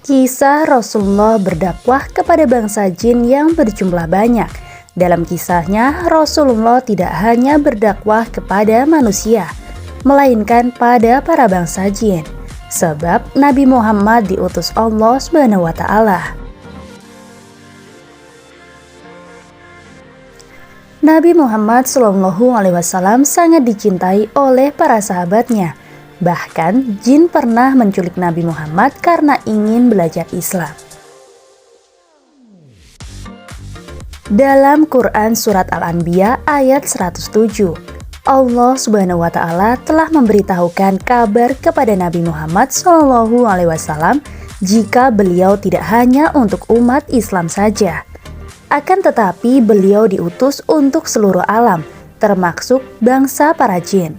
Kisah Rasulullah berdakwah kepada bangsa jin yang berjumlah banyak. Dalam kisahnya, Rasulullah tidak hanya berdakwah kepada manusia, melainkan pada para bangsa jin. Sebab Nabi Muhammad diutus Allah SWT. Nabi Muhammad SAW sangat dicintai oleh para sahabatnya. Bahkan jin pernah menculik Nabi Muhammad karena ingin belajar Islam. Dalam Quran Surat Al-Anbiya ayat 107, Allah SWT telah memberitahukan kabar kepada Nabi Muhammad SAW jika beliau tidak hanya untuk umat Islam saja. Akan tetapi beliau diutus untuk seluruh alam, termasuk bangsa para jin.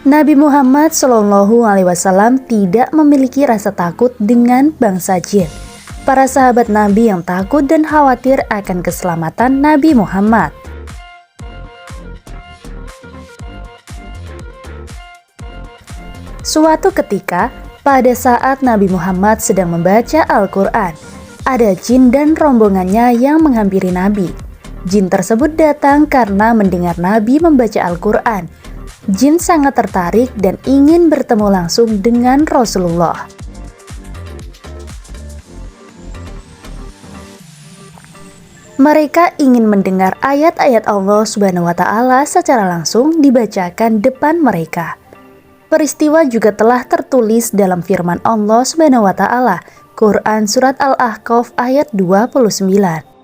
Nabi Muhammad SAW tidak memiliki rasa takut dengan bangsa jin. Para sahabat Nabi yang takut dan khawatir akan keselamatan Nabi Muhammad. Suatu ketika, pada saat Nabi Muhammad sedang membaca Al-Quran, ada jin dan rombongannya yang menghampiri Nabi. Jin tersebut datang karena mendengar Nabi membaca Al-Quran. Jin sangat tertarik dan ingin bertemu langsung dengan Rasulullah. Mereka ingin mendengar ayat-ayat Allah SWT secara langsung dibacakan depan mereka. Peristiwa juga telah tertulis dalam firman Allah SWT, Quran Surat Al-Ahqaf ayat 29.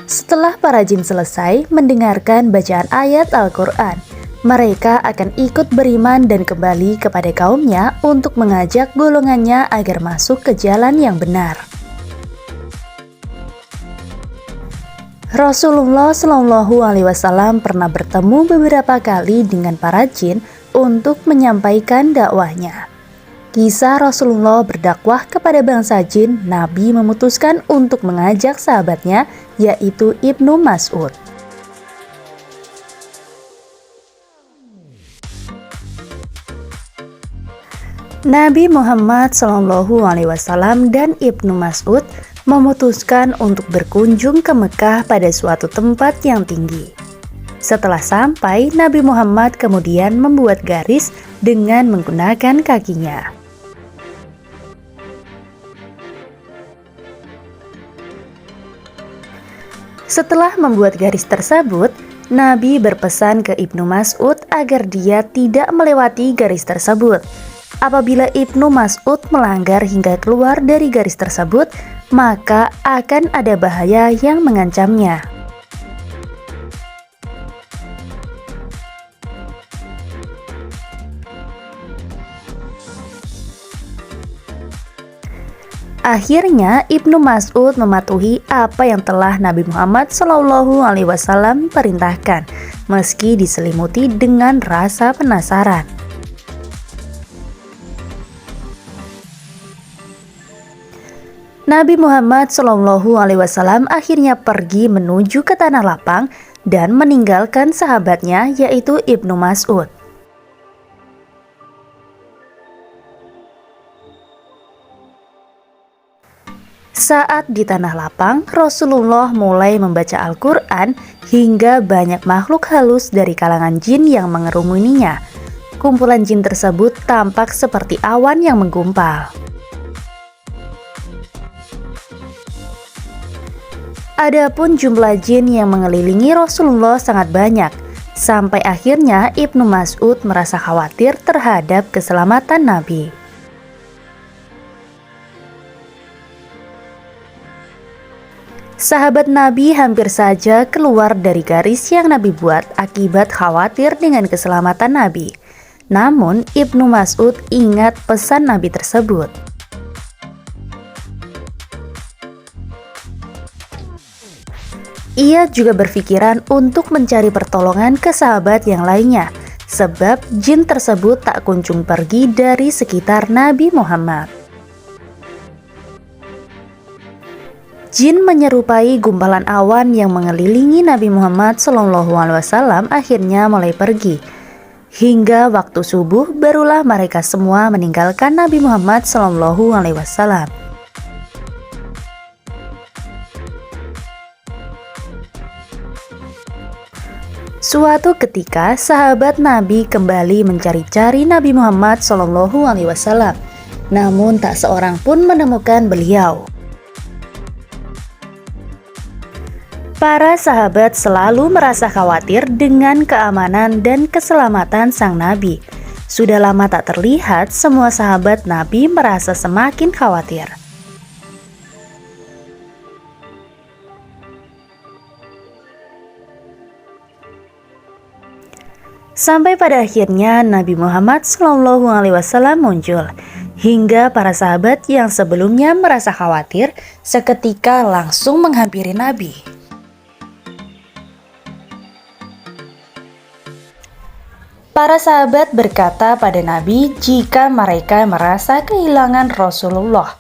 Setelah para jin selesai mendengarkan bacaan ayat Al-Quran, mereka akan ikut beriman dan kembali kepada kaumnya untuk mengajak golongannya agar masuk ke jalan yang benar. Rasulullah SAW pernah bertemu beberapa kali dengan para jin untuk menyampaikan dakwahnya. Kisah Rasulullah berdakwah kepada bangsa jin, Nabi memutuskan untuk mengajak sahabatnya, yaitu Ibnu Mas'ud. Nabi Muhammad SAW dan Ibnu Mas'ud memutuskan untuk berkunjung ke Mekah pada suatu tempat yang tinggi. Setelah sampai, Nabi Muhammad kemudian membuat garis dengan menggunakan kakinya. Setelah membuat garis tersebut, Nabi berpesan ke Ibnu Mas'ud agar dia tidak melewati garis tersebut. Apabila Ibnu Mas'ud melanggar hingga keluar dari garis tersebut, maka akan ada bahaya yang mengancamnya. Akhirnya Ibnu Mas'ud mematuhi apa yang telah Nabi Muhammad SAW perintahkan, meski diselimuti dengan rasa penasaran. Nabi Muhammad SAW akhirnya pergi menuju ke tanah lapang dan meninggalkan sahabatnya, yaitu Ibnu Mas'ud. Saat di tanah lapang, Rasulullah mulai membaca Al-Quran hingga banyak makhluk halus dari kalangan jin yang mengerumuninya. Kumpulan jin tersebut tampak seperti awan yang menggumpal. Adapun jumlah jin yang mengelilingi Rasulullah sangat banyak, sampai akhirnya Ibnu Mas'ud merasa khawatir terhadap keselamatan Nabi. Sahabat Nabi hampir saja keluar dari garis yang Nabi buat akibat khawatir dengan keselamatan Nabi. Namun Ibnu Mas'ud ingat pesan Nabi tersebut. Ia juga berpikiran untuk mencari pertolongan ke sahabat yang lainnya, sebab jin tersebut tak kunjung pergi dari sekitar Nabi Muhammad. Jin menyerupai gumpalan awan yang mengelilingi Nabi Muhammad SAW akhirnya mulai pergi. Hingga waktu subuh barulah mereka semua meninggalkan Nabi Muhammad SAW. Suatu ketika sahabat Nabi kembali mencari-cari Nabi Muhammad SAW, namun tak seorang pun menemukan beliau. Para sahabat selalu merasa khawatir dengan keamanan dan keselamatan sang Nabi. Sudah lama tak terlihat, semua sahabat Nabi merasa semakin khawatir. Sampai pada akhirnya Nabi Muhammad SAW muncul, hingga para sahabat yang sebelumnya merasa khawatir seketika langsung menghampiri Nabi. Para sahabat berkata pada Nabi jika mereka merasa kehilangan Rasulullah.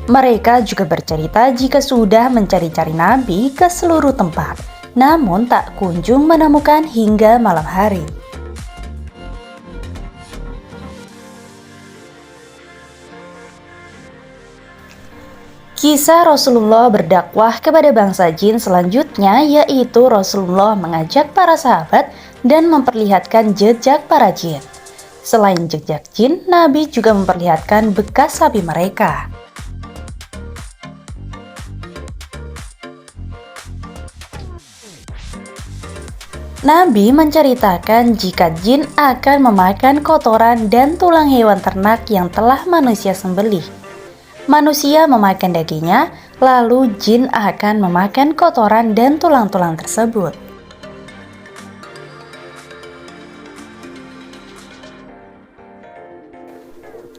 Mereka juga bercerita jika sudah mencari-cari Nabi ke seluruh tempat, namun tak kunjung menemukan hingga malam hari. Kisah Rasulullah berdakwah kepada bangsa jin selanjutnya, yaitu Rasulullah mengajak para sahabat dan memperlihatkan jejak para jin. Selain jejak jin, Nabi juga memperlihatkan bekas sapi mereka. Nabi menceritakan jika jin akan memakan kotoran dan tulang hewan ternak yang telah manusia sembelih. Manusia memakan dagingnya, lalu jin akan memakan kotoran dan tulang-tulang tersebut.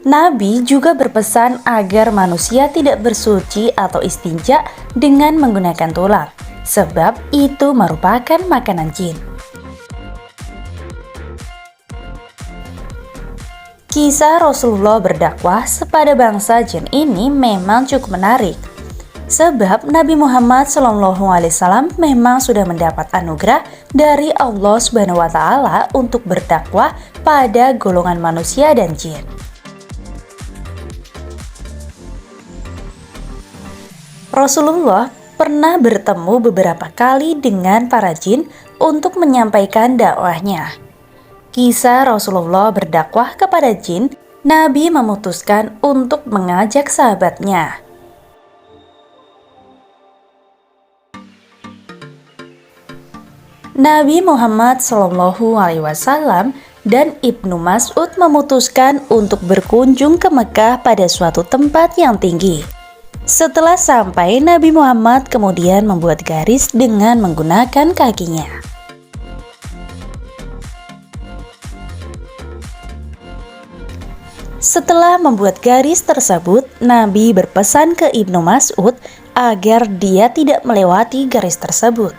Nabi juga berpesan agar manusia tidak bersuci atau istinja dengan menggunakan tulang, sebab itu merupakan makanan jin. Kisah Rasulullah berdakwah kepada bangsa jin ini memang cukup menarik, sebab Nabi Muhammad SAW memang sudah mendapat anugerah dari Allah SWT untuk berdakwah pada golongan manusia dan jin. Rasulullah pernah bertemu beberapa kali dengan para jin untuk menyampaikan dakwahnya. Kisah Rasulullah berdakwah kepada jin, Nabi memutuskan untuk mengajak sahabatnya. Nabi Muhammad SAW dan Ibnu Mas'ud memutuskan untuk berkunjung ke Mekah pada suatu tempat yang tinggi. Setelah sampai, Nabi Muhammad kemudian membuat garis dengan menggunakan kakinya. Setelah membuat garis tersebut, Nabi berpesan ke Ibnu Mas'ud agar dia tidak melewati garis tersebut.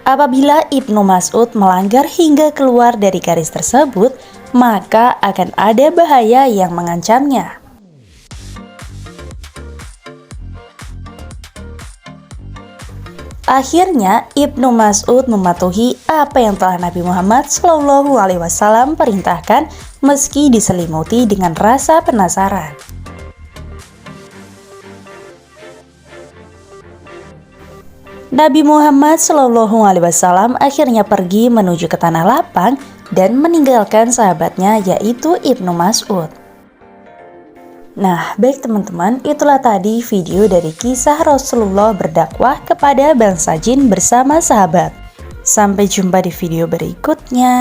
Apabila Ibnu Mas'ud melanggar hingga keluar dari garis tersebut, maka akan ada bahaya yang mengancamnya. Akhirnya Ibnu Mas'ud mematuhi apa yang telah Nabi Muhammad SAW perintahkan meski diselimuti dengan rasa penasaran. Nabi Muhammad SAW akhirnya pergi menuju ke tanah lapang dan meninggalkan sahabatnya yaitu Ibnu Mas'ud. Nah, baik teman-teman, itulah tadi video dari kisah Rasulullah berdakwah kepada bangsa jin bersama sahabat. Sampai jumpa di video berikutnya.